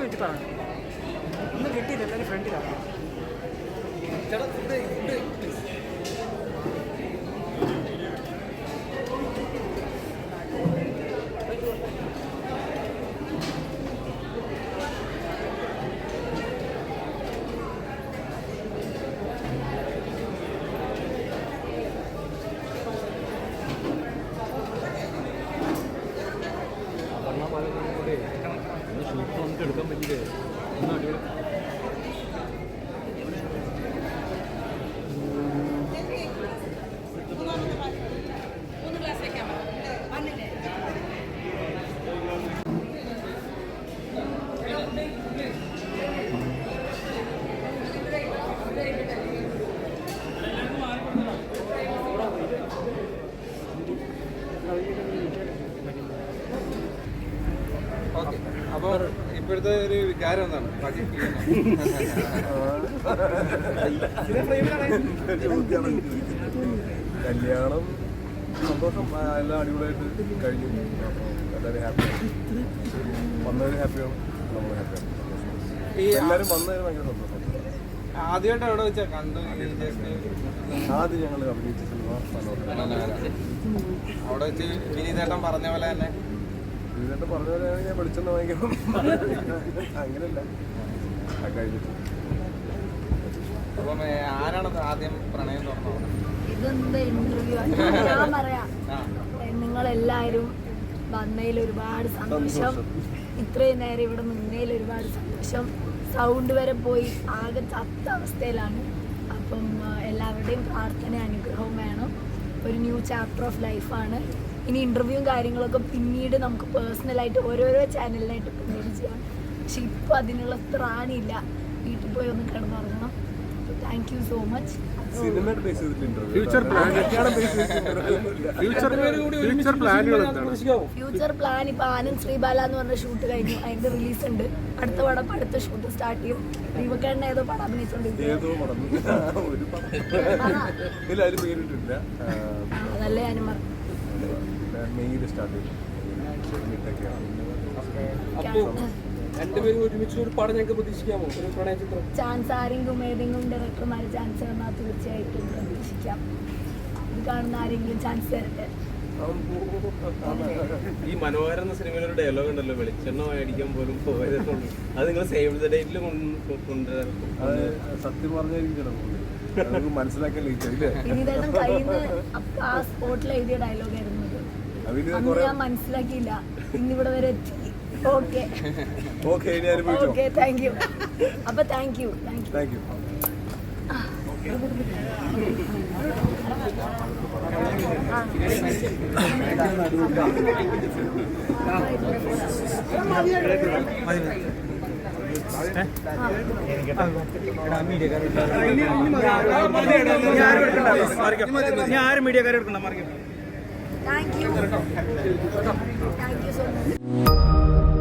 Minute പറഞ്ഞു ഒന്നും കിട്ടിയില്ല, എല്ലാവരും ഫ്രണ്ടിലാണ്. നമുക്ക് എടുക്കാൻ പറ്റില്ലേ? ഓക്കെ, അപ്പോൾ ഇപ്പോഴത്തെ ഒരു വികാരം എന്താണ്? കല്യാണം സന്തോഷം, എല്ലാം അടിപൊളിയായിട്ട് കഴിഞ്ഞു. അപ്പോൾ എല്ലാവരും ഹാപ്പിയാണ്, വന്നവർ ഹാപ്പിയാണ്, നമ്മൾ ഹാപ്പിയാണ്. എല്ലാവരും വന്നതിന് ഭയങ്കര സന്തോഷം. ആദ്യമായിട്ട് എവിടെ വെച്ചാ കണ്ടു? ആദ്യം ഞങ്ങൾ അഭിനയിച്ച സിനിമ അവിടെ വെച്ച് വിനീതേട്ടൻ പറഞ്ഞ പോലെ തന്നെ ഇതിട്ട് പറഞ്ഞ പോലെ ഞാൻ വിളിച്ചെന്ന് വാങ്ങിക്കണം, അങ്ങനെയല്ല കഴിഞ്ഞിട്ട്. അപ്പം ആരാണ് ആദ്യം പ്രണയം തുറന്നത്? ഇതെന്ത് ഇന്റർവ്യൂ? ഞാൻ പറയാം, നിങ്ങളെല്ലാവരും വന്നതിൽ ഒരുപാട് സന്തോഷം, ഇത്രയും നേരം ഇവിടെ നിന്നതിൽ ഒരുപാട് സന്തോഷം. സൗണ്ട് വരെ പോയി ആകെ ചത്ത അവസ്ഥയിലാണ്. അപ്പം എല്ലാവരുടെയും പ്രാർത്ഥന അനുഗ്രഹവും വേണം. ഒരു ന്യൂ ചാപ്റ്റർ ഓഫ് ലൈഫാണ്. ഇനി ഇൻ്റർവ്യൂവും കാര്യങ്ങളൊക്കെ പിന്നീട് നമുക്ക് പേഴ്സണലായിട്ട് ഓരോരോ ചാനലിനായിട്ട് പിന്നീട് ചെയ്യാം. പക്ഷെ ഇപ്പോൾ അതിനുള്ള ത്രാണിയില്ല. വീട്ടിൽ പോയി ഒന്ന് കിടന്നുറങ്ങണം. Thank you so much. Future plan ഇപ്പൊ ആനന്ദ് ശ്രീബാല എന്ന് പറഞ്ഞ ഷൂട്ട് കഴിഞ്ഞു, അതിന്റെ റിലീസ് ഉണ്ട്. അടുത്ത പടം അടുത്ത ഷൂട്ട് സ്റ്റാർട്ട് ചെയ്യും. ദീപക്കേട്ടൻ ഏതോ പടം അഭിനയിച്ചോണ്ടിരിക്കും. ഞാനും ചാൻസ് ആരെങ്കിലും ഏതെങ്കിലും ഡയറക്ടർമാര് ചാൻസ് തന്നാൽ തീർച്ചയായിട്ടും പ്രതീക്ഷിക്കാം. ഇത് കാണുന്ന ആരെങ്കിലും ചാൻസ് തരട്ടെ. ഈ മനോഹര എന്ന സിനിമയിൽ ഒരു ഡയലോഗ് ഉണ്ടല്ലോ, വെളിച്ചെണ്ണ അടിക്കാൻ പോലും പോയതുള്ളൂ. അത് നിങ്ങൾ സേവ് ദ ഡേറ്റിൽ കൊണ്ടുവരാം. സത്യം പറഞ്ഞാൽ മനസ്സിലാക്കാൻ വിനീതേട്ടൻ കയ്യിൽ ആ സ്പോട്ടിൽ എഴുതിയ ഡയലോഗ് ആയിരുന്നു. അന്ന് ഞാൻ മനസ്സിലാക്കിയില്ല, ഇന്നിവിടെ വരെ എത്തി. Okay okay, thank you. അപ്പൊ താങ്ക് യു. ഞാൻ ആരും മീഡിയക്കാരെ എടുക്കണ്ട. Thank you so much.